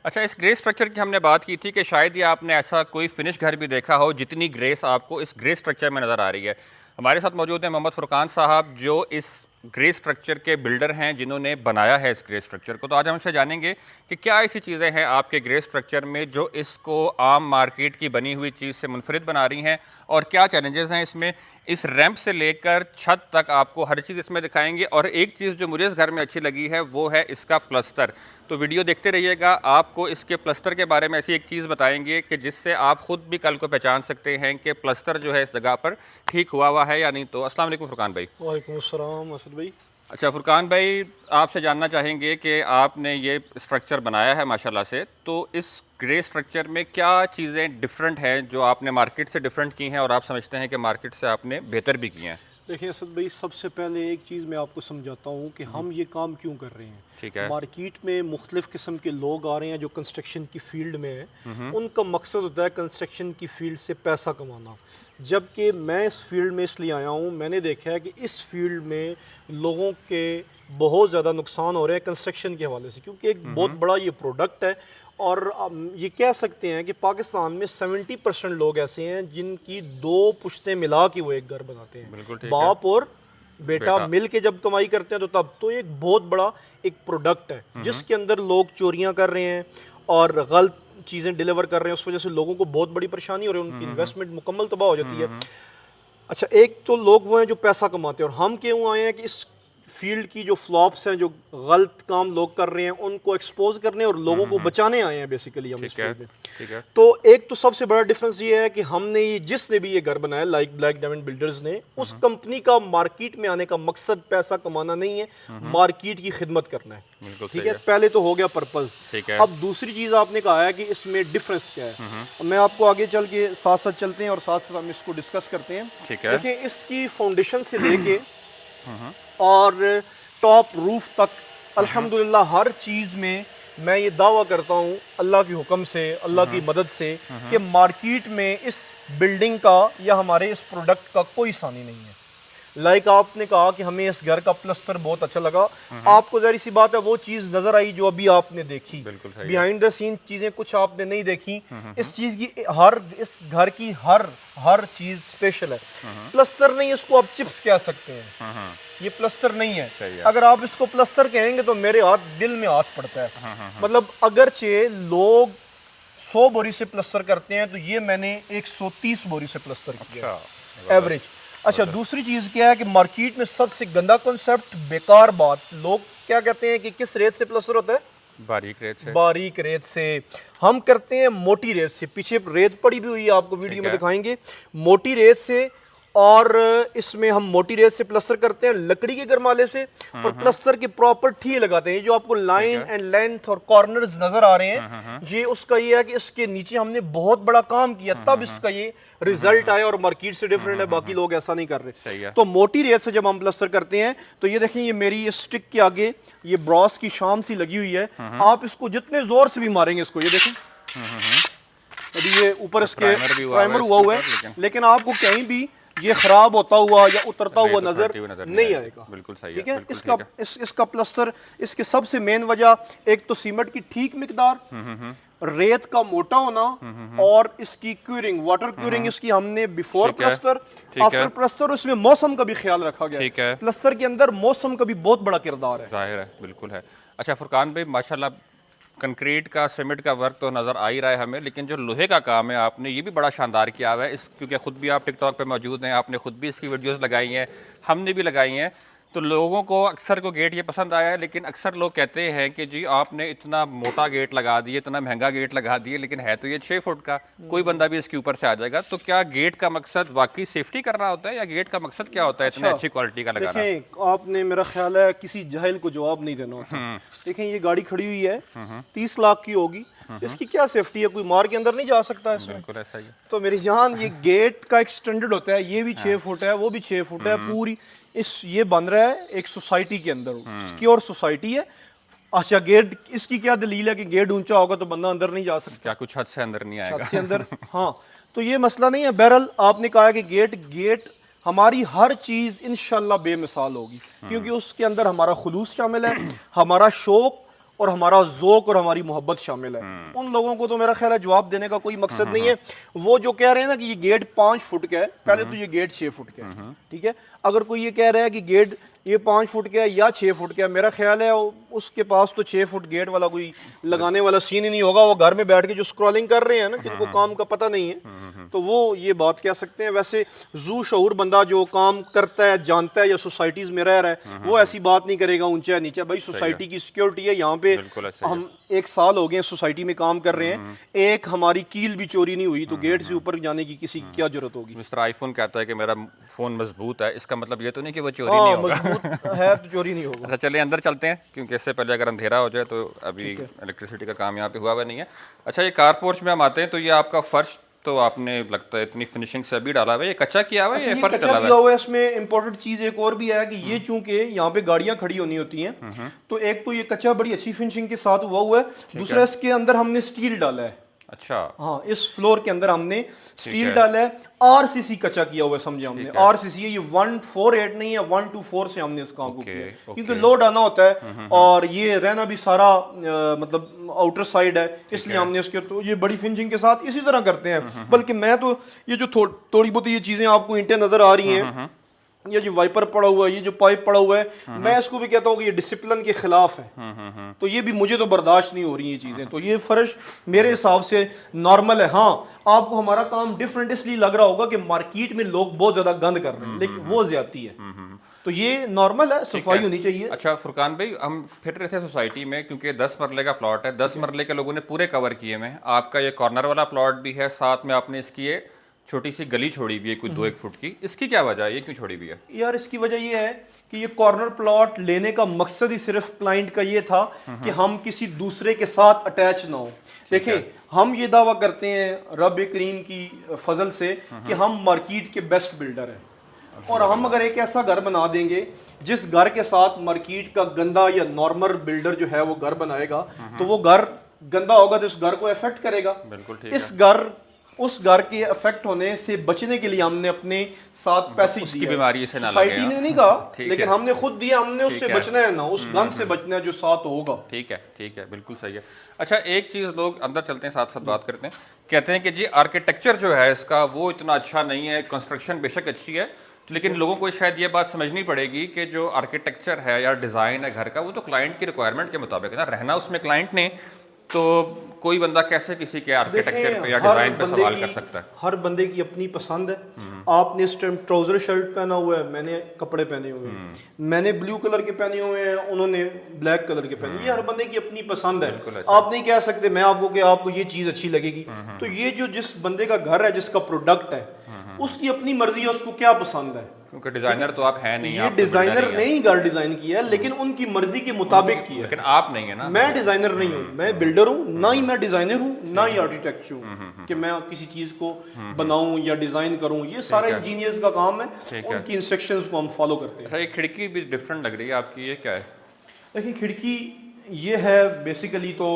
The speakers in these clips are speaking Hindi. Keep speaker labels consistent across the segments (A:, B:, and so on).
A: अच्छा, इस ग्रे स्ट्रक्चर की हमने बात की थी कि शायद ही आपने ऐसा कोई फिनिश घर भी देखा हो जितनी ग्रेस आपको इस ग्रे स्ट्रक्चर में नज़र आ रही है। हमारे साथ मौजूद हैं मोहम्मद फुरकान साहब, जो इस ग्रे स्ट्रक्चर के बिल्डर हैं, जिन्होंने बनाया है इस ग्रे स्ट्रक्चर को। तो आज हम इससे जानेंगे कि क्या ऐसी चीज़ें हैं आपके ग्रे स्ट्रक्चर में जो इसको आम मार्केट की बनी हुई चीज़ से मुनफरिद बना रही हैं, और क्या चैलेंजेस हैं इसमें। इस रैंप से लेकर छत तक आपको हर चीज़ इसमें दिखाएंगे। और एक चीज़ जो मुझे इस घर में अच्छी लगी है वो है इसका प्लस्तर। तो वीडियो देखते रहिएगा, आपको इसके प्लस्तर के बारे में ऐसी एक चीज़ बताएंगे कि जिससे आप ख़ुद भी कल को पहचान सकते हैं कि प्लस्तर जो है इस जगह पर ठीक हुआ है या नहीं। तो अस्सलाम वालेकुम फुरकान भाई।
B: वालेकुम अस्सलाम असद भाई।
A: अच्छा फुरकान भाई, आपसे जानना चाहेंगे कि आपने ये स्ट्रक्चर बनाया है माशाल्लाह से, तो इस ग्रे स्ट्रक्चर में क्या चीज़ें डिफरेंट हैं जो आपने मार्केट से डिफरेंट की हैं और आप समझते हैं कि मार्केट से आपने बेहतर भी की हैं।
B: देखिए असद भाई, सबसे पहले एक चीज़ मैं आपको समझाता हूँ कि हम ये काम क्यों कर रहे हैं।
A: ठीक है।
B: मार्केट में मुख्तलिफ़ किस्म के लोग आ रहे हैं जो कंस्ट्रक्शन की फील्ड में हैं। उनका मकसद होता है कंस्ट्रक्शन की फील्ड से पैसा कमाना, जबकि मैं इस फील्ड में इसलिए आया हूँ, मैंने देखा है कि इस फील्ड में लोगों के बहुत ज़्यादा नुकसान हो रहे हैं कंस्ट्रक्शन के हवाले से, क्योंकि एक बहुत बड़ा ये प्रोडक्ट है। और ये कह सकते हैं कि पाकिस्तान में 70% लोग ऐसे हैं जिनकी दो पुश्तें मिला के वो एक घर बनाते हैं।
A: बिल्कुल ठीक है।
B: बाप और बेटा
A: बेटा।
B: मिल के जब कमाई करते हैं तो तब तो एक बहुत बड़ा एक प्रोडक्ट है जिसके अंदर लोग चोरियां कर रहे हैं और गलत चीज़ें डिलीवर कर रहे हैं। उस वजह से लोगों को बहुत बड़ी परेशानी हो रही है, उनकी इन्वेस्टमेंट मुकम्मल तबाह हो जाती है। अच्छा, एक तो लोग वो हैं जो पैसा कमाते हैं, और हम क्यों आए हैं कि इस फील्ड की जो फ्लॉप्स हैं, जो गलत काम लोग कर रहे हैं, उनको एक्सपोज करने और लोगों को बचाने आए हैं बेसिकली हम इस
A: ठीक है।
B: फील्ड में।
A: ठीक है।
B: तो एक तो सबसे बड़ा डिफरेंस ये है कि हमने ये जिसने भी ये घर बनाया, लाइक ब्लैक डायमंड बिल्डर्स ने, उस कंपनी का मार्केट में आने का मकसद पैसा कमाना नहीं है, मार्केट की खिदमत करना है।
A: बिल्कुल
B: ठीक
A: सही
B: है, पहले तो हो गया पर्पज।
A: ठीक है।
B: अब दूसरी चीज आपने कहा है कि इसमें डिफरेंस क्या है। मैं आपको आगे चल के साथ साथ चलते हैं और साथ साथ हम इसको डिस्कस करते हैं।
A: ठीक है।
B: देखिए, इसकी फाउंडेशन से लेके और टॉप रूफ तक अल्हम्दुलिल्लाह हर चीज़ में मैं ये दावा करता हूँ अल्लाह के हुक्म से, अल्लाह की मदद से, कि मार्केट में इस बिल्डिंग का या हमारे इस प्रोडक्ट का कोई सानी नहीं है। लाइक आपने कहा कि हमें इस घर का प्लस्तर बहुत अच्छा लगा, आपको ज़ाहिर सी बात है वो चीज़ नज़र आई जो अभी आपने देखी।
A: बिल्कुल सही है।
B: बिहाइंड द सीन चीज़ें कुछ आपने नहीं देखी। इस चीज़ की इस घर की हर चीज़ स्पेशल है। प्लस्तर नहीं, इसको आप चिप्स कह सकते हैं, ये प्लस्तर नहीं है।
A: सही है।
B: अगर आप इसको प्लस्तर कहेंगे तो मेरे दिल में हाथ पड़ता है। मतलब अगरचे लोग 100 बोरी से प्लस्तर करते हैं, तो ये मैंने 130 बोरी से प्लस्तर किया एवरेज। अच्छा, दूसरी चीज़ क्या है कि मार्केट में सबसे गंदा कॉन्सेप्ट, बेकार बात, लोग क्या कहते हैं कि किस रेत से प्लस्तर होता है?
A: बारीक रेत से।
B: बारीक रेत से। हम करते हैं मोटी रेत से। पीछे रेत पड़ी भी हुई है, आपको वीडियो में दिखाएंगे, मोटी रेत से। और इसमें हम मोटी रेत से प्लस्तर करते हैं लकड़ी के गरमाले से, और प्लस्तर के प्रॉपर ठीक लगाते हैं। ये जो आपको लाइन एंड लेंथ और कॉर्नर्स नजर आ रहे हैं, ये उसका ये है कि इसके नीचे हमने बहुत बड़ा काम किया, तब इसका ये रिजल्ट आया और मार्केट से डिफरेंट है। बाकी लोग ऐसा नहीं कर रहे। तो मोटी रेत से जब हम प्लस्तर करते हैं तो ये देखें, ये मेरी स्टिक के आगे ये ब्रॉस की शाम सी लगी हुई है। आप इसको जितने जोर से भी मारेंगे, इसको ये देखें, अभी ये ऊपर इसके प्राइमर हुआ है, लेकिन आपको कहीं भी ये खराब होता हुआ या उतरता हुआ नजर नहीं आएगा।
A: बिल्कुल सही है।
B: ठीक है, इसका प्लस्तर, इसके सबसे मेन वजह एक तो सीमेंट की ठीक मिकदार, रेत का मोटा होना, और इसकी क्यूरिंग, वाटर क्यूरिंग इसकी हमने बिफोर प्लस्तर, आफ्टर प्लस्तर, उसमें मौसम का भी ख्याल रखा गया।
A: ठीक है।
B: प्लस्तर के अंदर मौसम का भी बहुत बड़ा किरदार है।
A: जाहिर है, बिल्कुल है। अच्छा फुरकान भाई, माशाल्लाह कंक्रीट का, सीमेंट का वर्क तो नज़र आ ही रहा है हमें, लेकिन जो लोहे का काम है आपने ये भी बड़ा शानदार किया हुआ है। क्योंकि ख़ुद भी आप टिकटॉक पे मौजूद हैं, आपने ख़ुद भी इसकी वीडियोस लगाई हैं, हमने भी लगाई हैं। तो लोगों को अक्सर को गेट ये पसंद आया है, लेकिन अक्सर लोग कहते हैं कि जी आपने इतना मोटा गेट लगा दिए, इतना महंगा गेट लगा दिए, लेकिन है तो ये 6 फुट का, कोई बंदा भी इसके ऊपर से आ जाएगा। तो क्या गेट का मकसद वाकई सेफ्टी करना होता है, या गेट का मकसद क्या होता है इतनी अच्छी क्वालिटी का लगाना?
B: देखें, आपने, मेरा ख्याल है किसी जाहिल को जवाब नहीं देना होता। देखें, ये गाड़ी खड़ी हुई है, 30 लाख की होगी, इसकी क्या सेफ्टी है? कोई मार के अंदर नहीं जा सकता इसमें।
A: बिल्कुल ऐसा ही है।
B: तो मेरी जान, ये गेट का एक स्टैंडर्ड होता है, ये भी 6 फुट है, वो भी 6 फुट है पूरी। ये बन रहा है एक सोसाइटी के अंदर, सिक्योर सोसाइटी है। अच्छा, गेट, इसकी क्या दलील है कि गेट ऊंचा होगा तो बंदा अंदर नहीं जा सकता?
A: क्या कुछ हद से अंदर नहीं आएगा?
B: छत से अंदर, हाँ, तो ये मसला नहीं है। बहरहाल आपने कहा है कि गेट हमारी हर चीज़ इंशाल्लाह बेमिसाल होगी, क्योंकि उसके अंदर हमारा खुलूस शामिल है, हमारा शौक और हमारा ज़ौक़ और हमारी मोहब्बत शामिल है। उन लोगों को तो मेरा ख्याल है जवाब देने का कोई मकसद नहीं है। वो जो कह रहे हैं ना कि ये गेट 5 फुट का है, पहले तो ये गेट 6 फुट का है, ठीक है। अगर कोई ये कह रहा है कि गेट ये 5 फुट का है या 6 फुट का है, मेरा ख्याल है उसके पास तो 6 फुट गेट वाला कोई लगाने वाला सीन ही नहीं होगा। वो घर में बैठ के जो स्क्रॉलिंग कर रहे हैं ना, जिनको काम का पता नहीं है, तो वो ये बात कह सकते हैं। वैसे जू शऊर बंदा जो काम करता है, जानता है या सोसाइटीज में रह रहा है, वो ऐसी बात नहीं करेगा ऊंचा नीचा। भाई सोसाइटी की सिक्योरिटी है, यहाँ पे हम 1 साल हो गए सोसाइटी में काम कर रहे हैं, एक हमारी कील भी चोरी नहीं हुई, तो गेट से ऊपर जाने की किसी की क्या जरूरत होगी।
A: मिस्टर आईफोन कहता है कि मेरा फोन मजबूत है, इसका मतलब ये तो नहीं कि वो चोरी नहीं होगा।
B: मजबूत है तो चोरी नहीं होगा।
A: अच्छा चलिए अंदर चलते हैं, क्योंकि इससे पहले अगर अंधेरा हो जाए तो अभी इलेक्ट्रिसिटी का काम यहाँ पे हुआ नहीं है। अच्छा, ये कार पोर्च में हम आते हैं तो ये आपका फर्श तो आपने लगता है इतनी फिनिशिंग से अभी डाला हुआ है, ये कच्चा किया हुआ है, ये फर्श डाला
B: हुआ है। इसमें इंपॉर्टेंट चीज एक और भी है कि ये चूंकि यहाँ पे गाड़ियां खड़ी होनी होती हैं, तो एक तो ये कच्चा बड़ी अच्छी फिनिशिंग के साथ हुआ है, दूसरा इसके अंदर हमने स्टील डाला है।
A: अच्छा,
B: हाँ, इस फ्लोर के अंदर हमने स्टील डाला है, आरसीसी कच्चा किया हुआ है, समझे हमने। आरसीसी है, ये 148 नहीं है, 124 से हमने इस काम को किया, क्योंकि लोड आना होता है और ये रहना भी सारा मतलब आउटर साइड है, इसलिए हमने इसके तो ये बड़ी फिनिशिंग के साथ इसी तरह करते हैं। बल्कि मैं तो ये जो थोड़ी बहुत ये चीजें आपको ईंटें नजर आ रही हैं, ये जो वाइपर पड़ा हुआ है, ये जो पाइप पड़ा हुआ है, मैं इसको भी कहता हूँ कि ये डिसिप्लिन के खिलाफ है। तो ये भी मुझे तो बर्दाश्त नहीं हो रही ये चीजें। तो ये फर्श मेरे हिसाब से नॉर्मल है। हाँ, आपको हमारा काम डिफरेंट इसलिए लग रहा होगा कि मार्केट में लोग बहुत ज्यादा गंद कर रहे हैं, लेकिन वो ज्यादती है। तो ये नॉर्मल है, सफाई होनी चाहिए।
A: अच्छा फुरकान भाई, हम फिर रहे थे सोसाइटी में, क्योंकि 10 मरले का प्लॉट है, 10 मरले के लोगों ने पूरे कवर किए में। आपका ये कॉर्नर वाला प्लॉट भी है, साथ में आपने इसकी ये छोटी सी गली छोड़ी भी है कुछ 2-1 फुट की, इसकी क्या वजह है, ये क्यों छोड़ी भी है?
B: यार इसकी वजह ये है कि ये कॉर्नर प्लॉट लेने का मकसद ही सिर्फ क्लाइंट का ये था कि हम किसी दूसरे के साथ अटैच ना हो। देखें, हम ये दावा करते हैं रब करीम की फजल से कि हम मार्केट के बेस्ट बिल्डर हैं, और हम अगर एक ऐसा घर बना देंगे जिस घर के साथ मार्केट का गंदा या नॉर्मल बिल्डर जो है वो घर बनाएगा, तो वो घर गंदा होगा तो इस घर को इफेक्ट करेगा।
A: बिल्कुल ठीक
B: उस घर के इफेक्ट होने से बचने के लिए हमने अपने साथ पैसे
A: उसकी बीमारी से ना लगे।
B: सोसाइटी ने नहीं कहा, लेकिन हमने खुद दिया, हमने उससे बचना है ना, उस गंद से बचना है जो साथ होगा।
A: ठीक है, बिल्कुल सही है। अच्छा, एक चीज़ लोग अंदर चलते हैं, साथ साथ बात करते हैं, कहते हैं कि जी आर्किटेक्चर जो है इसका वो इतना अच्छा नहीं है, कंस्ट्रक्शन बेशक अच्छी है, लेकिन लोगों को शायद ये बात समझनी पड़ेगी कि जो आर्किटेक्चर है या डिज़ाइन है घर का, वो तो क्लाइंट की रिक्वायरमेंट के मुताबिक है ना, रहना उसमें क्लाइंट ने, तो कोई बंदा कैसे किसी के आर्किटेक्चर पे या डिजाइन पे सवाल कर सकता है?
B: हर बंदे की अपनी पसंद है। आपने इस टाइम ट्राउजर शर्ट पहना हुआ है, मैंने कपड़े पहने हुए हैं, मैंने ब्लू कलर के पहने हुए हैं, उन्होंने ब्लैक कलर के पहने, ये हर बंदे की अपनी पसंद है। आप नहीं कह सकते मैं आपको कि आपको ये चीज अच्छी लगेगी। तो ये जो जिस बंदे का घर है, जिसका प्रोडक्ट है, उसकी अपनी मर्जी है, उसको क्या पसंद है,
A: क्योंकि डिजाइनर तो आप हैं नहीं,
B: ये डिजाइनर ने ही घर डिजाइन किया है, लेकिन उनकी मर्जी के मुताबिक किया है।
A: लेकिन आप नहीं है ना,
B: मैं डिजाइनर नहीं हूँ, मैं बिल्डर हूँ, ना ही मैं डिजाइनर हूँ, ना ही आर्किटेक्ट हूँ कि मैं किसी चीज को बनाऊं या डिजाइन करूं। ये सारा इंजीनियर्स का काम है, उनकी इंस्ट्रक्शंस को हम फॉलो करते हैं।
A: अच्छा, ये खिड़की भी डिफरेंट लग रही है आपकी, ये क्या है?
B: देखिए, खिड़की ये है बेसिकली तो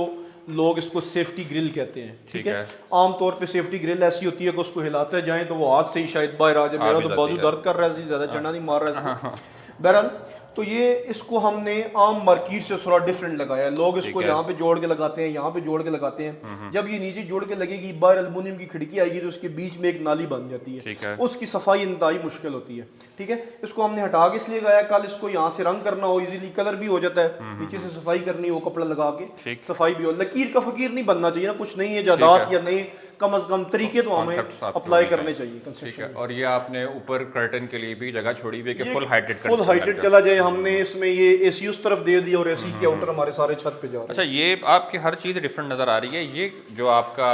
B: लोग इसको सेफ्टी ग्रिल कहते हैं, ठीक है। आमतौर पे सेफ्टी ग्रिल ऐसी होती है कि उसको हिलाते जाएं तो वो हाथ से ही शायद बाहर आ जाए। मेरा तो बाजू दर्द कर रहा है, ज्यादा चढ़ना नहीं मार रहा है। बहरहाल, तो ये इसको हमने आम मार्केट से थोड़ा डिफरेंट लगाया है। लोग इसको यहाँ पे जोड़ के लगाते हैं, यहाँ पे जोड़ के लगाते हैं। जब ये नीचे जोड़ के लगेगी, बाहर एल्युमिनियम की खिड़की आएगी तो उसके बीच में एक नाली बन जाती है, उसकी सफाई इंतहाई मुश्किल होती है, ठीक है। इसको हमने हटा के इसलिए लगाया, कल इसको यहाँ से रंग करना हो, इजीली कलर भी हो जाता है, नीचे से सफाई करनी हो, कपड़ा लगा के सफाई भी हो। लकीर का फकीर नहीं बनना चाहिए ना, कुछ नहीं है जादात या नहीं, कम से कम तरीके तो हमें अप्लाई करने चाहिए कंस्ट्रक्शन।
A: और ये आपने ऊपर कर्टन के लिए भी जगह छोड़ी हुई है कि फुल हाइटेड
B: चला जाए। हमने इसमें ये एसी उस तरफ दे दिया और एसी के आउटर हमारे सारे छत पे जा रहे हैं।
A: अच्छा, ये आपकी हर चीज़ डिफरेंट नज़र आ रही है। ये जो आपका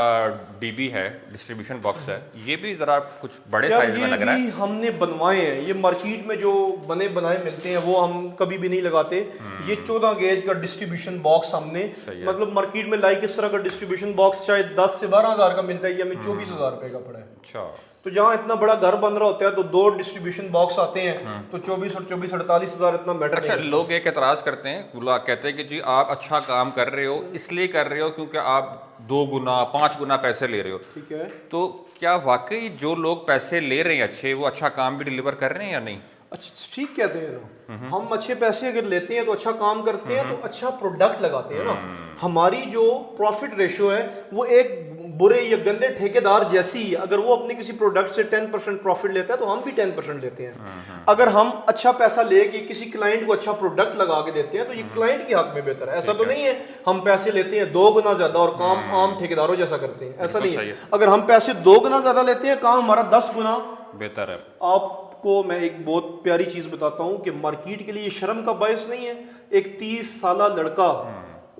A: डीबी है, डिस्ट्रीब्यूशन बॉक्स है, ये भी ज़रा कुछ बड़े साइज में लग रहा है।
B: हमने बनवाए हैं, ये मार्केट में जो बने बनाए मिलते हैं वो हम कभी भी नहीं लगाते। ये 14 गेज का डिस्ट्रीब्यूशन बॉक्स हमने, मतलब मार्केट में लाइक इस तरह का डिस्ट्रीब्यूशन बॉक्स शायद 10 से 12 हज़ार का मिलता है, ये हमें 24,000 रुपए का पड़ा है।
A: अच्छा,
B: तो जहाँ इतना बड़ा घर बन रहा होता है तो 2 डिस्ट्रीब्यूशन बॉक्स आते हैं, तो 24 और 24 48,000 इतना मैटर नहीं।
A: अच्छा, लोग एक एतराज़ करते हैं, कहते हैं कि जी आप अच्छा काम कर रहे हो, इसलिए कर रहे हो क्योंकि आप 2 गुना 5 गुना पैसे ले रहे हो,
B: ठीक है।
A: तो क्या वाकई जो लोग पैसे ले रहे हैं अच्छे, वो अच्छा काम भी डिलीवर कर रहे हैं या नहीं?
B: अच्छा ठीक कहते हैं ना, हम अच्छे पैसे अगर लेते हैं तो अच्छा काम करते हैं तो अच्छा प्रोडक्ट लगाते हैं ना। हमारी जो प्रॉफिट रेशो है वो एक बुरे या गंदे ठेकेदार जैसी है। अगर वो अपने किसी प्रोडक्ट से 10% प्रॉफिट लेता है तो हम भी 10% लेते हैं। अगर हम अच्छा पैसा लेके किसी क्लाइंट को अच्छा प्रोडक्ट लगा के देते हैं तो ये क्लाइंट के हक में बेहतर है। ऐसा तो नहीं है हम पैसे लेते हैं 2 गुना ज्यादा और काम आम ठेकेदारों जैसा करते हैं, ऐसा नहीं है। अगर हम पैसे 2 गुना ज्यादा लेते हैं, काम हमारा 10 गुना
A: बेहतर है।
B: आपको मैं एक बहुत प्यारी चीज बताता हूँ कि मार्केट के लिए शर्म का बायस नहीं है। एक 30 साल लड़का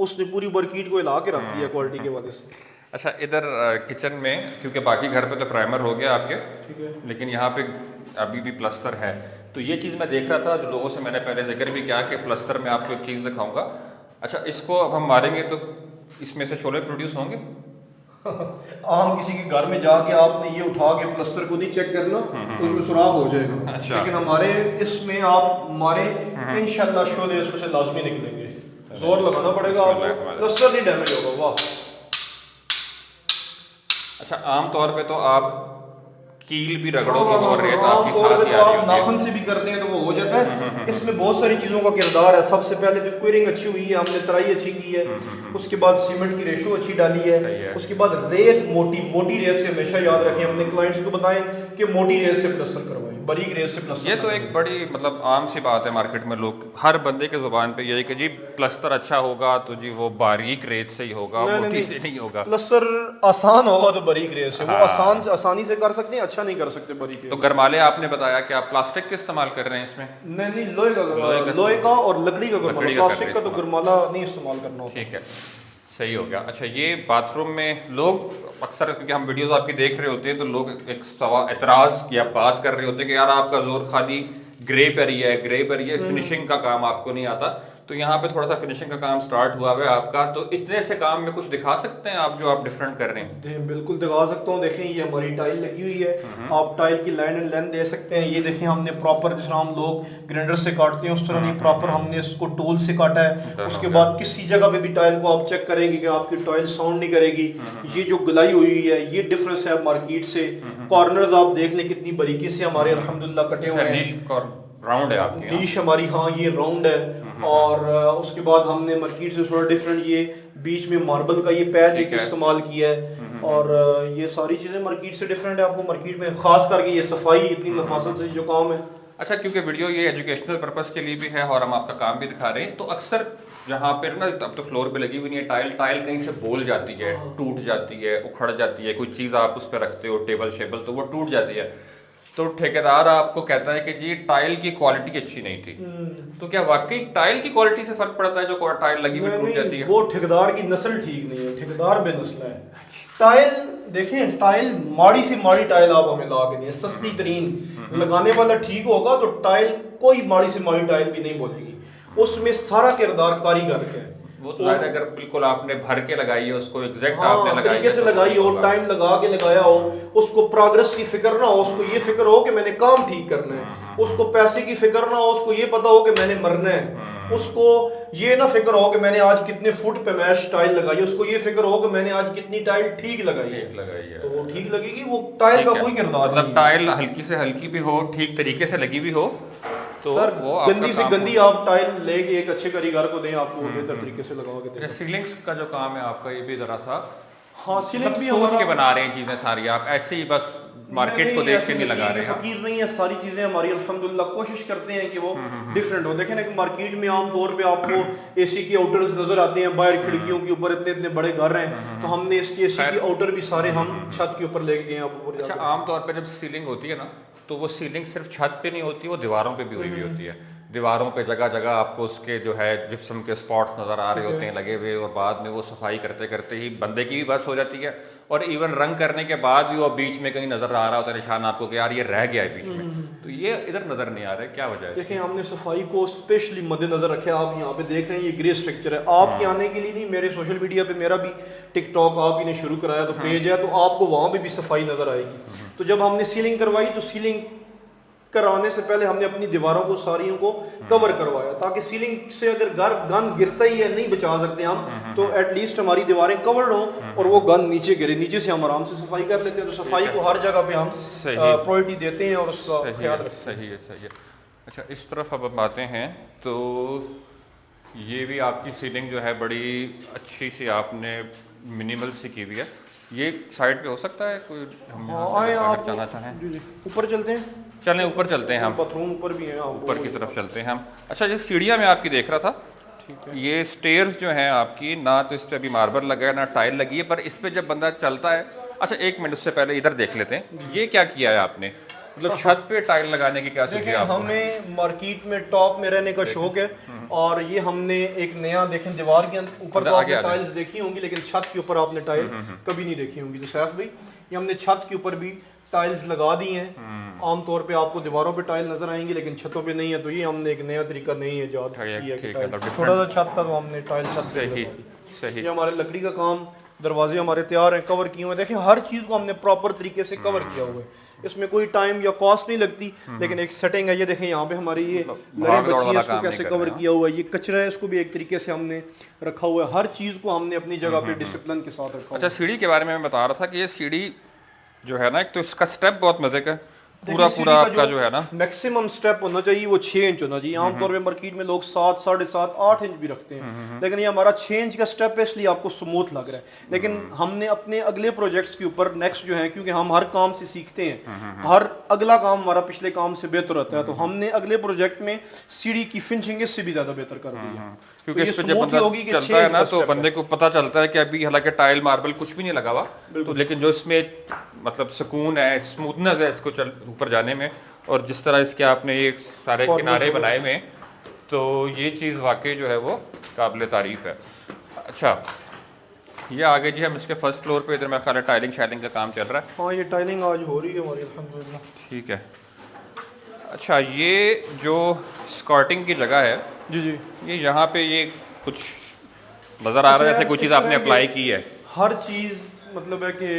B: उसने पूरी मार्केट को हिला के रख दिया क्वालिटी के वजह से।
A: अच्छा, इधर किचन में, क्योंकि बाकी घर पे तो प्राइमर हो गया आपके,
B: ठीक है,
A: लेकिन यहाँ पे अभी भी प्लस्तर है। तो ये चीज़ मैं देख रहा था, जो लोगों से मैंने पहले जिक्र भी किया कि प्लस्तर में आपको एक चीज़ दिखाऊंगा। अच्छा, इसको अब हम मारेंगे तो इसमें से शोले प्रोड्यूस होंगे।
B: आम किसी के घर में जाके आपने ये उठा के प्लस्तर को नहीं चेक करना तो उसमें सुराख हो जाएगा।
A: अच्छा।
B: लेकिन हमारे इसमें आप मारे इंशाल्लाह शोले इसमें से लाजमी निकलेंगे। जोर लगाना पड़ेगा आपको, प्लस्तर नहीं डैमेज होगा। वाह।
A: अच्छा, आमतौर पे तो आप कील भी रगड़ोगे और रेत आपकी
B: आमतौर
A: साथ
B: पे
A: ही
B: तो
A: आ रही
B: आप
A: होगी।
B: नाखून से भी करते हैं तो वो हो जाता है। इसमें बहुत सारी चीज़ों का किरदार है। सबसे पहले जो क्विरिंग अच्छी हुई है, हमने तराई अच्छी की है, उसके बाद सीमेंट की रेशो अच्छी डाली
A: सही
B: है,
A: है।
B: उसके बाद रेत मोटी रेत से हमेशा याद रखें, अपने क्लाइंट्स को बताएं कि मोटी रेत से प्लस्तर करवाएं, बारीक रेत से प्लस्तर।
A: ये तो एक बड़ी मतलब आम सी बात है मार्केट में, लोग हर बंदे के जुबान पे यही कि जी प्लस्तर अच्छा होगा तो जी वो बारीक रेत से ही होगा, मोटी से नहीं होगा।
B: प्लस्तर आसान होगा तो बारीक रेत से, वो आसानी से कर सकते हैं, अच्छा नहीं कर सकते बारीक रेत।
A: तो गरमाले आपने बताया कि आप प्लास्टिक के इस्तेमाल कर रहे हैं इसमें?
B: नहीं, लोहे का और लकड़ी का गरमाला,
A: लकड़ी का
B: प्लास्टिक का तो गरमाला नहीं इस्तेमाल करना होता।
A: ठीक है, सही हो गया। अच्छा, ये बाथरूम में लोग अक्सर, क्योंकि हम वीडियोस आपकी देख रहे होते हैं तो लोग एक एतराज या बात कर रहे होते हैं कि यार आपका जोर खाली ग्रे पर ही है, ग्रे पर ही है, फिनिशिंग का काम आपको नहीं आता। तो यहाँ पे थोड़ा सा फिनिशिंग का काम स्टार्ट हुआ है आपका, तो इतने से काम में कुछ दिखा सकते हैं आप जो आप डिफरेंट कर रहे हैं?
B: बिल्कुल दिखा सकता हूँ। देखें ये हमारी टाइल लगी हुई है, आप टाइल की लाइन एंड लेंथ दे सकते हैं। ये देखें हमने प्रॉपर, जिस तरह हम लोग ग्राइंडर से काटते हैं उस तरह नहीं, प्रॉपर हमने इसको टूल से काटा है। उसके बाद किसी जगह पे भी टाइल को आप चेक करेंगे कि आपकी टाइल साउंड नहीं करेगी। ये जो गलाई हुई है ये डिफरेंस है मार्केट से। कॉर्नर्स आप देख लें कितनी बारीकी से हमारे अल्हम्दुलिल्लाह कटे हुए हैं।
A: राउंड है आपकी
B: नीश हमारी, हाँ ये राउंड है। और उसके बाद हमने मार्केट से थोड़ा डिफरेंट ये बीच में मार्बल का ये पैच एक इस्तेमाल किया है। और ये सारी चीज़ें मार्केट से डिफरेंट है। आपको मार्केट में खास करके ये सफाई इतनी नफासत से जो काम है।
A: अच्छा, क्योंकि वीडियो ये एजुकेशनल पर्पस के लिए भी है और हम आपका काम भी दिखा रहे हैं, तो अक्सर जहाँ पर ना, अब तो फ्लोर पे लगी हुई नहीं है टाइल कहीं से बोल जाती है, टूट जाती है, उखड़ जाती है, कोई चीज़ आप उस पर रखते हो टेबल शेबल तो वो टूट जाती है। तो ठेकेदार आपको कहता है कि जी टाइल की क्वालिटी अच्छी नहीं थी। तो क्या वाकई टाइल की क्वालिटी से फर्क पड़ता है जो टाइल लगी हुई टूट जाती है?
B: वो ठेकेदार की नस्ल ठीक नहीं है, ठेकेदार बेनस्ल है। टाइल देखें, टाइल माड़ी से माड़ी टाइल आप हमें ला के दें, सस्ती तरीन लगाने वाला ठीक होगा तो टाइल कोई माड़ी से माड़ी टाइल भी नहीं बोलेगी। उसमें सारा किरदार कारीगर का है।
A: वो तो अगर बिल्कुल आपने भर के लगाई है, उसको एग्जैक्ट आपने लगाई
B: तरीके से लगाई हो, टाइम लगा के लगाया हो, उसको प्रोग्रेस की फिक्र ना हो, उसको ये फिक्र हो कि मैंने काम ठीक करना है, उसको पैसे की फिक्र ना हो, उसको ये पता हो कि मैंने मरना है, उसको ये ना फिक्र हो कि मैंने आज कितने फुट पे मैश टाइल लगाई, उसको ये फिक्र हो कि मैंने आज कितनी टाइल ठीक लगाई है, तो वो ठीक लगेगी। वो टाइल का कोई किरदार नहीं,
A: टाइल हल्की से हल्की भी हो, ठीक तरीके से लगी भी हो, तो
B: सर
A: वो
B: गंदी से गंदी आप टाइल लेके एक अच्छे कारीगर को दें, आपको बेहतर तरीके से लगा के दें।
A: सीलिंग्स का जो काम है आपका, ये भी जरा सा
B: हाँ सीलिंग भी
A: सोच के बना रहे हैं चीजें सारी, आप ऐसे ही बस मार्केट को देख के नहीं लगा रहे हैं।
B: फकीर नहीं है, सारी चीजें हमारी अल्हम्दुलिल्लाह कोशिश करते हैं कि वो डिफरेंट हो। देखें ना कि मार्केट में आम तौर पे आपको एसी के आउटर्स नजर आते हैं, बाहर खिड़कियों के ऊपर इतने इतने बड़े घर हैं, तो हमने इसके एसी के आउटर भी सारे हम छत के ऊपर लेके गए हैं आपको।
A: अच्छा, आमतौर पे जब सीलिंग होती है ना, तो वो सीलिंग सिर्फ छत पे नहीं होती, वो दीवारों पे भी हुई हुई होती है। दीवारों पे जगह जगह आपको उसके जो है जिप्सम के स्पॉट्स नज़र आ रहे होते हैं लगे हुए, और बाद में वो सफाई करते करते ही बंदे की भी बस हो जाती है, और इवन रंग करने के बाद भी वो बीच में कहीं नज़र आ रहा होता है निशान आपको कि यार ये रह गया है बीच में, तो ये इधर नज़र नहीं आ रहा है, क्या वजह है?
B: देखें हमने सफाई को स्पेशली मद्देनजर रखा। आप यहाँ पे देख रहे हैं ये ग्रे स्ट्रक्चर है, आपके आने के लिए नहीं, मेरे सोशल मीडिया पे मेरा भी टिकटॉक आप ही ने शुरू कराया तो पेज है, तो आपको वहाँ पे भी सफाई नजर आएगी। तो जब हमने सीलिंग करवाई तो सीलिंग कराने से पहले हमने अपनी दीवारों को सारियों को कवर करवाया, ताकि सीलिंग से अगर गंद गिरता ही है, नहीं बचा सकते हम, तो एटलीस्ट हमारी दीवारें कवर्ड हो और वो गंद नीचे गिरे, नीचे से हम आराम से सफाई कर लेते हैं। तो सफाई को हर जगह पे हम प्रायोरिटी देते हैं और उसका ख्याल रखते हैं।
A: सही है। अच्छा, इस तरफ अब आते हैं तो ये भी आपकी सीलिंग जो है बड़ी अच्छी सी आपने मिनिमल सी की हुई है। ये साइड पे हो सकता है कोई, हम यहाँ
B: हाँ आए
A: पे
B: आप
A: अगर जाना चाहें?
B: जी जी ऊपर चलते हैं,
A: चलें ऊपर चलते हैं हम,
B: बाथरूम ऊपर भी है आपको।
A: ऊपर की तरफ चलते हैं हम। अच्छा, ये सीढ़ियाँ मैं आपकी देख रहा था, ये स्टेयर्स जो हैं आपकी, ना तो इस पर अभी मार्बल लगा है ना टाइल लगी है, पर इस पर जब बंदा चलता है। अच्छा एक मिनट, उससे पहले इधर देख लेते हैं, ये क्या किया है आपने, मतलब छत पे टाइल लगाने की क्या सोची
B: देखें
A: आपने?
B: हमें मार्केट में टॉप में रहने का शौक है, और ये हमने एक नया, देखें दीवार के ऊपर तो
A: आगे
B: आपने
A: आ
B: टाइल्स देखी होंगी, लेकिन छत के ऊपर आपने टाइल कभी नहीं देखी होंगी। तो सैफ भाई ये हमने छत के ऊपर भी टाइल्स लगा दी हैं। आमतौर पे आपको दीवारों पे टाइल नजर आएंगी, लेकिन छतों पे नहीं है। तो ये हमने एक नया तरीका नहीं है ईजाद किया कि
A: ठीक है,
B: टाइल,
A: मतलब
B: छोटा सा छत था तो हमने टाइल छत पे
A: सही
B: लगा दी।
A: सही।
B: ये हमारे लकड़ी का काम, दरवाजे हमारे तैयार हैं, कवर किए हुए हैं। देखिए हर चीज़ को हमने प्रॉपर तरीके से कवर किया हुआ है, इसमें कोई टाइम या कॉस्ट नहीं लगती, लेकिन एक सेटिंग है। ये देखें यहाँ पे हमारी ये लड़ी बची है, इसको कैसे कवर किया हुआ है। ये कचरा है, इसको भी एक तरीके से हमने रखा हुआ है। हर चीज़ को हमने अपनी जगह पे डिसिप्लिन के साथ रखा हुआ है।
A: अच्छा, सीढ़ी के बारे में मैं बता रहा था कि ये सीढ़ी जो है ना, एक तो इसका स्टेप बहुत मजे का है, पूरा पूरा आपका जो है ना
B: मैक्सिमम स्टेप होना चाहिए वो 6 इंच होना चाहिए। आमतौर पे मार्केट में लोग 7, 7.5, 8 इंच भी रखते हैं, लेकिन ये हमारा 6 इंच का स्टेप है, इसलिए आपको स्मूथ लग रहा है। लेकिन हमने अपने अगले प्रोजेक्ट्स के ऊपर नेक्स्ट जो है, क्योंकि हम हर काम से सीखते हैं, हर अगला काम हमारा पिछले काम से बेहतर होता है, तो हमने अगले प्रोजेक्ट में सीढ़ी की फिनिशिंग इससे भी ज्यादा बेहतर कर दी है।
A: क्योंकि इस पे जब बंदा चलता है ना, तो बंदे को पता चलता है कि अभी हालांकि टाइल मार्बल कुछ भी नहीं लगा हुआ, तो लेकिन जो इसमें मतलब सुकून है, स्मूथनेस है इसको चल ऊपर जाने में, और जिस तरह इसके आपने ये सारे किनारे बनाए हुए, तो ये चीज़ वाकई जो है वो काबिल तारीफ़ है। अच्छा, ये आगे जी हम इसके फर्स्ट फ्लोर पे, इधर मेरा ख्याल है टाइलिंग शाइलिंग का काम चल रहा है।
B: हाँ ये टाइलिंग आज हो रही है हमारी अल्हम्दुलिल्लाह।
A: ठीक है। अच्छा, ये जो स्कॉर्टिंग की जगह है,
B: जी जी,
A: ये यहाँ पे ये कुछ नज़र आ रहा है जैसे कोई चीज़ आपने अप्लाई की है।
B: हर चीज़ मतलब है कि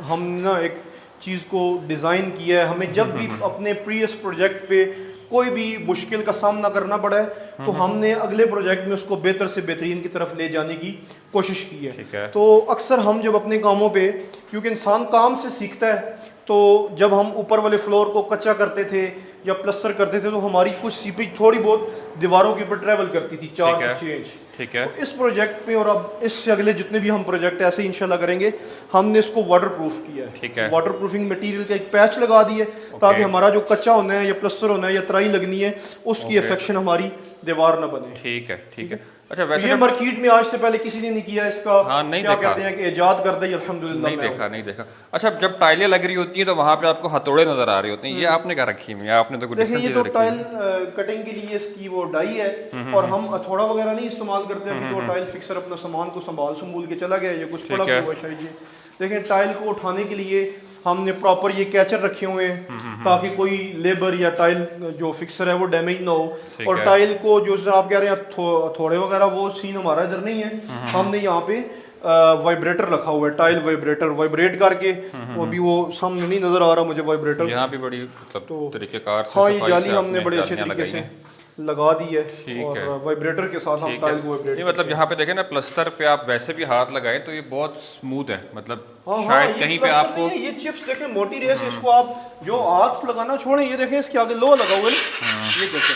B: हम ना एक चीज़ को डिज़ाइन किया है। हमें जब भी अपने प्रीवियस प्रोजेक्ट पे कोई भी मुश्किल का सामना करना पड़ा है, तो हमने अगले प्रोजेक्ट में उसको बेहतर से बेहतरीन की तरफ ले जाने की कोशिश की है। तो अक्सर हम जब अपने कामों पे, क्योंकि इंसान काम से सीखता है, तो जब हम ऊपर वाले फ्लोर को कच्चा करते थे या प्लस्तर करते थे, तो हमारी कुछ सीपेज थोड़ी बहुत दीवारों के ऊपर ट्रेवल करती थी 4 से 6 इंच।
A: ठीक है।
B: तो इस प्रोजेक्ट पे और अब इससे अगले जितने भी हम प्रोजेक्ट ऐसे इंशाल्लाह करेंगे, हमने इसको वाटर प्रूफ किया है।
A: ठीक है।
B: वाटर प्रूफिंग मटेरियल का एक पैच लगा दी है, ताकि हमारा जो कच्चा होना है या प्लस्तर होना है या तराई लगनी है, उसकी इफेक्शन हमारी दीवार न बने।
A: ठीक है, ठीक है। अच्छा, वैसे
B: ये मार्केट में आज से पहले किसी ने नहीं किया इसका।
A: हाँ, नहीं
B: क्या
A: देखा।
B: कहते हैं कि इजाद कर दे, अल्हम्दुलिल्लाह
A: नहीं देखा, नहीं देखा। अच्छा, जब टाइलें लग रही होती हैं तो वहाँ पे आपको हथौड़े नजर आ रहे होते हैं, ये आपने क्या रखी हुई है? आपने तो कुछ
B: देखिए
A: डिफरेंट
B: ये तो
A: चीज़ें रखी
B: टाइल
A: हैं।
B: कटिंग के लिए इसकी वो डाई है, और हम हथौड़ा वगैरह नहीं इस्तेमाल करते हैं। तो टाइल फिक्सर अपना सामान को संभाल के चला गया, ये कुछ पड़ा
A: है।
B: हुआ शायद ये। देखिए टाइल को उठाने के लिए हमने प्रॉपर ये कैचर रखे हुए हैं, ताकि कोई लेबर या टाइल जो फिक्सर है वो डैमेज ना हो। और टाइल को जो आप कह रहे हैं थोड़े वगैरह, वो सीन हमारा इधर नहीं है। हमने यहाँ पे वाइब्रेटर रखा हुआ है, टाइल वाइब्रेटर वाइब्रेट करके, वो भी वो सामने नहीं नजर आ रहा मुझे वाइब्रेटर।
A: यहाँ भी बड़ी मतलब तरीकेकार से
B: हाँ ये
A: सफाई
B: जाली
A: से
B: हमने
A: आपने
B: बड़े अच्छे
A: जालियाँ
B: तरीके
A: लगाई
B: से
A: हैं।
B: लगा दी है,
A: ठीक
B: और
A: है।
B: वाइब्रेटर के साथ हम
A: ठीक
B: टाइल
A: है।
B: को वाइब्रेट
A: ये मतलब यहाँ पे देखें ना, प्लस्तर पे आप वैसे भी हाथ लगाएं तो ये बहुत स्मूथ है, मतलब शायद
B: ये
A: कहीं पे
B: प्लस्तर
A: आपको
B: नहीं है, ये चिप्स देखें मोटी रेस, इसको आप जो हाथ लगाना छोड़ें, ये देखें इसके आगे लोहा लगा हुआ है, ये कैसे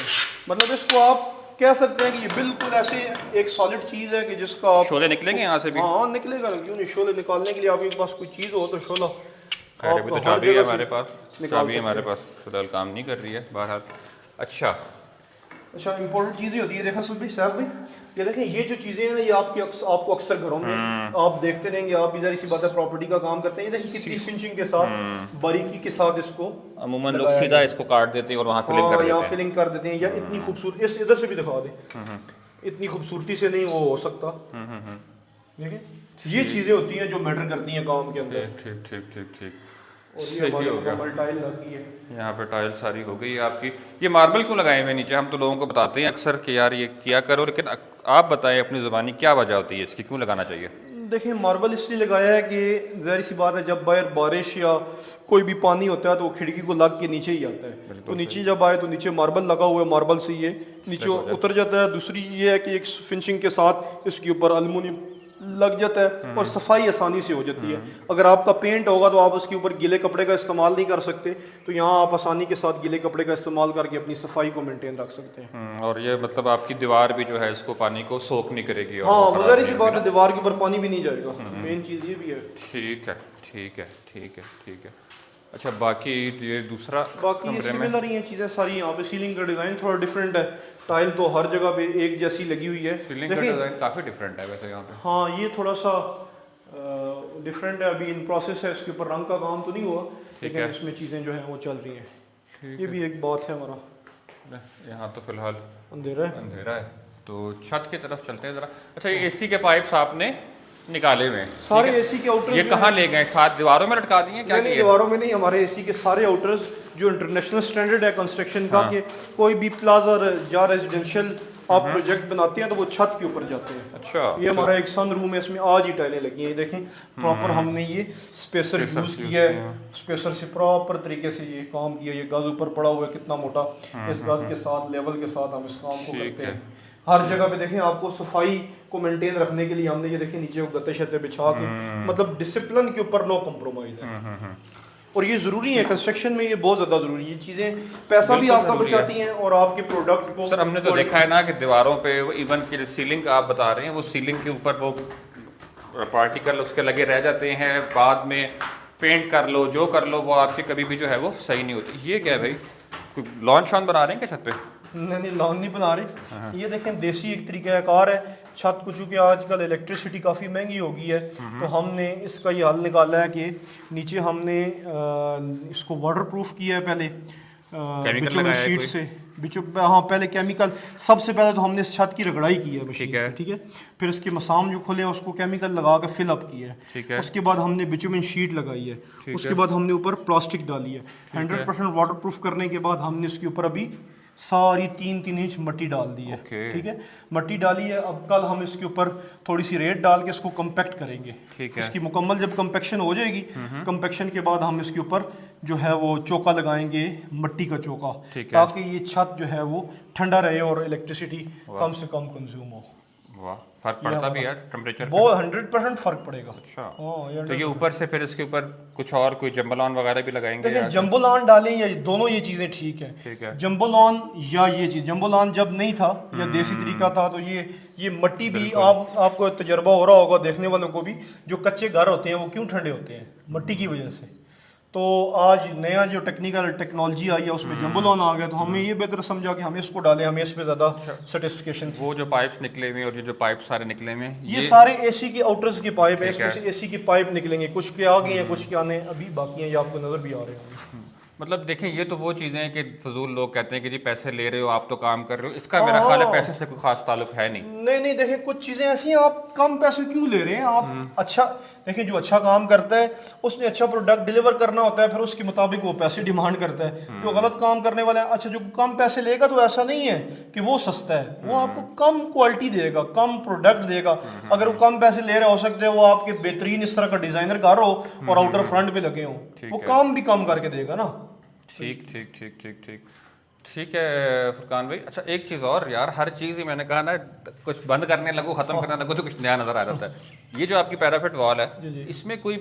B: मतलब इसको आप कह सकते हैं कि ये बिल्कुल ऐसे एक सॉलिड चीज है कि जिसका आप
A: शोले निकलेंगे यहाँ से भी।
B: हाँ निकलेगा ना, क्यों नहीं। शोले निकालने के लिए आपके पास कोई चीज हो तो शोला।
A: खैर, अभी तो चाबी है हमारे पास, चाबी हमारे पास फिलहाल काम नहीं कर रही है बहरहाल। अच्छा,
B: इंपॉर्टेंट चीजें होती है। देखा सुबह साहब भाई, ये देखें ये जो चीजें हैं ना, ये आपको अक्सर घरों में आप देखते रहेंगे। आप इधर इसी बात है प्रॉपर्टी का काम करते हैं, ये देखिए कितनी फिनिशिंग के साथ, बारीकी के साथ इसको
A: अमूमन लोग सीधा इसको काट देते हैं और वहाँ फिलिंग कर देते
B: यहाँ
A: हैं।
B: फिलिंग कर देते हैं, या इतनी खूबसूरती, इस इधर से भी दिखा दें, इतनी खूबसूरती से नहीं वो हो सकता। देखिए ये चीजें होती हैं जो मैटर करती हैं काम के अंदर।
A: ठीक ठीक ठीक ठीक।
B: और ये हमारे मुकम्मल टाइल लग गई है।
A: यहाँ पे टाइल सारी हो गई है आपकी। ये मार्बल क्यों लगाए हुए नीचे? हम तो लोगों को बताते हैं अक्सर कि यार ये किया करो, लेकिन आप बताएं अपनी ज़ुबानी क्या वजह होती है इसकी, क्यों लगाना चाहिए?
B: देखिए मार्बल इसलिए लगाया है कि ज़ाहिर सी बात है, जब बाहर बारिश या कोई भी पानी होता है तो वो खिड़की को लग के नीचे ही आता है। तो नीचे जब आए तो नीचे मार्बल लगा हुआ है, मार्बल से ये नीचे उतर जाता है। दूसरी ये है कि एक फिनिशिंग के साथ इसके ऊपर एल्युमिनियम लग जाता है और सफाई आसानी से हो जाती है। अगर आपका पेंट होगा तो आप उसके ऊपर गीले कपड़े का इस्तेमाल नहीं कर सकते, तो यहाँ आप आसानी के साथ गीले कपड़े का इस्तेमाल करके अपनी सफाई को मेंटेन रख सकते हैं।
A: और ये मतलब आपकी दीवार भी जो है इसको पानी को सोख नहीं करेगी और
B: हाँ,
A: वो खराब
B: मगर
A: नहीं
B: इसी
A: होगी
B: बात
A: ना?
B: है, दीवार के ऊपर पानी भी नहीं जाएगा, मेन चीज़ ये भी है।
A: ठीक है ठीक है ठीक है ठीक है। अच्छा बाकी ये दूसरा
B: बाकी ये
A: कमरे में
B: सिमिलर ही हैं चीज़ें सारी। यहाँ पे सीलिंग का डिज़ाइन थोड़ा डिफरेंट है, टाइल तो हर जगह पे एक जैसी लगी हुई है।
A: सीलिंग का
B: देखिए
A: डिज़ाइन काफ़ी डिफरेंट है वैसे यहाँ पे।
B: हाँ, ये थोड़ा सा डिफरेंट है, अभी इन प्रोसेस है, इसके ऊपर रंग का काम तो नहीं हुआ, लेकिन
A: है।
B: इसमें चीज़ें जो हैं वो चल रही हैं। ये भी एक बात है हमारा।
A: यहाँ तो फिलहाल
B: अंधेरा है।
A: अंधेरा है, तो छत की तरफ चलते हैं ज़रा। अच्छा ये एसी के पाइप्स आपने निकाले हुए हैं
B: सारे एसी के आउटर्स
A: ये कहाँ ले गए? साथ दीवारों में लटका दिए क्या?
B: नहीं, दीवारों में नहीं, हमारे एसी के सारे आउटर्स जो इंटरनेशनल स्टैंडर्ड है कंस्ट्रक्शन का, कि कोई भी प्लाजा या रेजिडेंशियल आप प्रोजेक्ट बनाते हैं तो वो छत के ऊपर जाते हैं।
A: अच्छा
B: ये हमारा एक सन रूम है, इसमें आज ही टाइलें लगी हैं, देखें प्रॉपर हमने ये स्पेसर यूज किया है, स्पेसर से प्रॉपर तरीके से ये काम किया। ये गज ऊपर पड़ा हुआ है कितना मोटा, इस गज के साथ लेवल के साथ हम इस काम को करते हैं। हर जगह पे देखें, आपको सफाई को मेंटेन रखने के लिए हमने ये देखें नीचे गत्ते शत्ते बिछा के, मतलब डिसिप्लिन के ऊपर नो कॉम्प्रोमाइज है। और ये ज़रूरी है कंस्ट्रक्शन में, ये बहुत ज़्यादा ज़रूरी है। ये चीज़ें पैसा भी आपका बचाती हैं और आपके प्रोडक्ट को।
A: सर हमने तो देखा है ना कि दीवारों पे इवन की सीलिंग आप बता रहे हैं, वो सीलिंग के ऊपर वो पार्टिकल उसके लगे रह जाते हैं, बाद में पेंट कर लो जो कर लो वो आपके कभी भी जो है वो सही नहीं होती। ये क्या है भाई, कोई लॉन शॉन बना रहे हैं क्या छत पे?
B: नहीं, लॉन नहीं बना रहे। ये देखें देसी एक तरीक़ाकार है छत को, चूँकि आजकल इलेक्ट्रिसिटी काफ़ी महंगी हो गई है, तो हमने इसका ये हल निकाला है कि नीचे हमने इसको वाटरप्रूफ किया है पहले बिचुमन शीट से। हाँ, पहले केमिकल, सबसे पहले तो हमने इस छत की रगड़ाई की है मशीन से, ठीक है। फिर इसके मसाम जो खुले उसको केमिकल लगा के फिल अप किया है। उसके बाद हमने बिचुमन शीट लगाई है। उसके बाद हमने ऊपर प्लास्टिक डाली है। 100% वाटरप्रूफ करने के बाद हमने इसके ऊपर अभी सारी 3-3 इंच मिट्टी डाल दी है, ठीक है। मिट्टी डाली है, अब कल हम इसके ऊपर थोड़ी सी रेत डाल के इसको कम्पैक्ट करेंगे। इसकी मुकम्मल जब कम्पैक्शन हो जाएगी, कम्पैक्शन के बाद हम इसके ऊपर जो है वो चौका लगाएंगे, मिट्टी का चौका, ताकि ये छत जो है वो ठंडा रहे और इलेक्ट्रिसिटी कम से कम कंज्यूम हो।
A: वाह, फर्क पड़ता भी है टेम्परेचर
B: बहुत 100% फर्क पड़ेगा।
A: अच्छा
B: हाँ,
A: तो ये ऊपर से फिर इसके ऊपर कुछ और कोई जम्बोलॉन वगैरह भी लगाएंगे?
B: देखिए जम्बोलॉन डालें या दोनों ये चीज़ें ठीक है। जम्बोलॉन या ये चीज़, जम्बोलॉन जब नहीं था या देसी तरीका था, तो ये मिट्टी भी आपको तजर्बा हो रहा होगा देखने वालों को भी, जो कच्चे घर होते हैं वो क्यों ठंडे होते हैं? मिट्टी की वजह से। तो आज नया जो टेक्नोलॉजी आई है उसमें जम्बोलॉन आ गया, तो हमें ये बेहतर समझा कि हम इसको डालें, हमें इस पे ज़्यादा सर्टिफिकेशन।
A: वो जो पाइप्स निकले हुए और ये जो पाइप सारे निकले हुए
B: ये सारे एसी के आउटर्स के पाइप है, इसमें से एसी की पाइप निकलेंगे, कुछ के आ गए हैं, कुछ के आने अभी बाकी हैं, ये आपको नज़र भी आ रहे होंगे।
A: मतलब देखें ये तो वो चीज़ें हैं कि फजूल लोग कहते हैं कि जी पैसे ले रहे हो आप तो काम कर रहे हो, इसका मेरा ख्याल है पैसे से कोई खास ताल्लुक है नहीं।
B: नहीं, देखें कुछ चीज़ें ऐसी हैं, आप कम पैसे क्यों ले रहे हैं? आप अच्छा देखिए, जो अच्छा काम करता है उसने अच्छा प्रोडक्ट डिलीवर करना होता है, फिर उसके मुताबिक वो पैसे डिमांड करता है। जो गलत काम करने वाला है, अच्छा जो कम पैसे लेगा तो ऐसा नहीं है कि वो सस्ता है, वो आपको कम क्वालिटी देगा, कम प्रोडक्ट देगा। अगर वो कम पैसे ले रहे हो सकते हैं वो आपके बेहतरीन इस तरह का डिजाइनर घर हो और आउटर फ्रंट पे लगे हो, वो काम भी कम करके देगा ना।
A: ठीक ठीक ठीक ठीक ठीक ठीक है फुरकान भाई। अच्छा एक चीज़ और यार, हर चीज़ ही मैंने कहा ना, कुछ बंद करने लगो ख़त्म करने लगो तो कुछ नया नज़र आ जाता है। ये जो आपकी पैराफिट वॉल है, इसमें कोई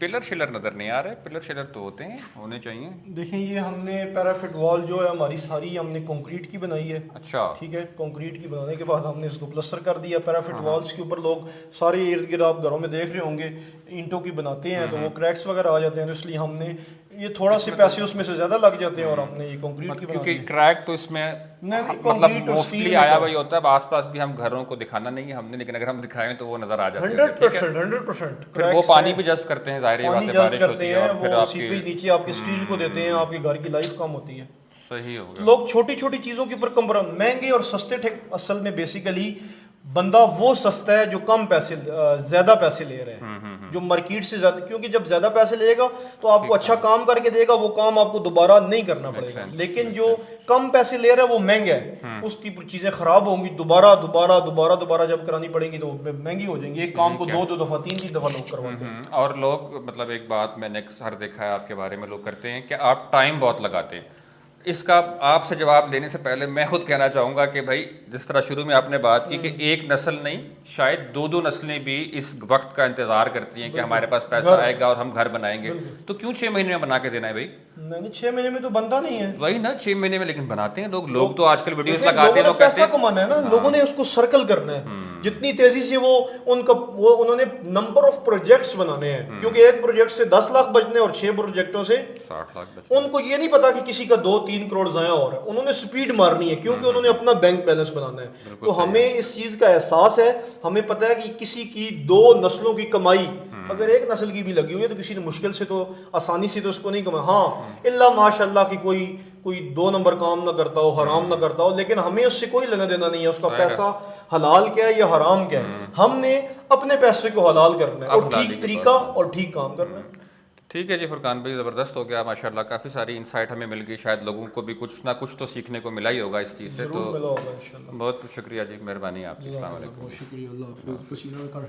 A: पिलर शिलर नज़र नहीं आ रहे? पिलर शिलर तो होते हैं, होने चाहिए।
B: देखें ये हमने पैराफिट वॉल जो है हमारी सारी हमने कंक्रीट की बनाई है।
A: अच्छा
B: ठीक है, कंक्रीट की बनाने के बाद हमने इसको प्लास्टर कर दिया। पैराफिट वॉल्स के ऊपर लोग सारे इर्द गिर्द आप घरों में देख रहे होंगे ईंटों की बनाते हैं, तो वो क्रैक्स वगैरह आ जाते हैं, तो इसलिए हमने ये थोड़ा से पैसे उसमें से ज़्यादा लग जाते हैं और हमने ये कंक्रीट की
A: क्योंकि क्रैक तो इसमें मतलब मोस्टली आया हुआ होता है। आसपास भी हम घरों को दिखाना नहीं है हमने, लेकिन अगर हम दिखाएं तो वो नजर आ जाता है।
B: 100%।
A: फिर वो पानी भी जस्ट करते हैं, जाहिर बात है बारिश होती है और फिर
B: वो सीपेज नीचे आपकी स्टील को देते हैं, आपके घर की लाइफ कम होती है।
A: सही हो गया।
B: लोग छोटी छोटी चीज़ों के ऊपर महंगे और सस्ते असल में बेसिकली बंदा वो सस्ता है जो कम पैसे ज्यादा पैसे ले रहे हैं, जो मार्केट से ज्यादा, क्योंकि जब ज्यादा पैसे लेगा तो आपको अच्छा काम करके देगा, वो काम आपको दोबारा नहीं करना पड़ेगा। लेकिन जो कम पैसे ले रहा है वो महंगा है, उसकी चीजें खराब होंगी, दोबारा जब करानी पड़ेंगी तो महंगी हो जाएंगी। एक काम को दो दफा तीन दफा लोग करवाते हैं।
A: और लोग मतलब एक बात मैंने अक्सर देखा है आपके बारे में, लोग करते हैं कि आप टाइम बहुत लगाते हैं, इसका आपसे जवाब देने से पहले मैं खुद कहना चाहूँगा कि भाई जिस तरह शुरू में आपने बात की कि एक नस्ल नहीं शायद दो दो नस्लें भी इस वक्त का इंतज़ार करती हैं कि हमारे पास पैसा आएगा और हम घर बनाएंगे, तो क्यों 6 महीने में बना के देना है भाई?
B: नहीं 6 महीने में तो बनता नहीं है।
A: वही ना, 6 महीने में लेकिन बनाते हैं लोग तो आजकल वीडियोस
B: देखिए,
A: लगाते हैं,
B: लोगों
A: लोग
B: ने
A: कहते
B: पैसा
A: हैं
B: कमाना है ना, लोगों ने उसको सर्कल करना है जितनी तेजी से वो उन्होंने नंबर ऑफ प्रोजेक्ट्स बनाने हैं, क्योंकि एक प्रोजेक्ट से 10 लाख बचने और 6 प्रोजेक्टों से
A: 60 लाख बचे।
B: उनको ये नहीं पता कि किसी का 2-3 करोड़ जाया हो रहा है, उन्होंने स्पीड मारनी है क्योंकि उन्होंने अपना बैंक बैलेंस बनाना है। तो हमें इस चीज का एहसास है, हमें पता है कि किसी की 2 नस्लों की कमाई अगर एक नस्ल की भी लगी हुई है तो किसी ने मुश्किल से तो आसानी से तो उसको नहीं कमाया। हाँ, इल्ला माशाल्लाह कि कोई 2 नंबर काम ना करता हो, हराम ना करता हो, लेकिन हमें उससे कोई लेना देना नहीं है, उसका पैसा हलाल क्या है या हराम क्या है। हमने अपने पैसे को हलाल करना है और ठीक तरीका और ठीक काम करना है।
A: ठीक है जी फुरकान भाई, ज़बरदस्त हो गया माशाल्लाह, काफ़ी सारी इंसाइट हमें मिल गई, शायद लोगों को भी कुछ ना कुछ तो सीखने को मिला ही होगा इस चीज़ से। तो
B: मिला होगा इंशाल्लाह।
A: बहुत शुक्रिया जी, मेहरबानी आपकी। अस्सलाम वालेकुम।
B: बहुत शुक्रिया, अल्लाह हाफ़िज़। पसीना का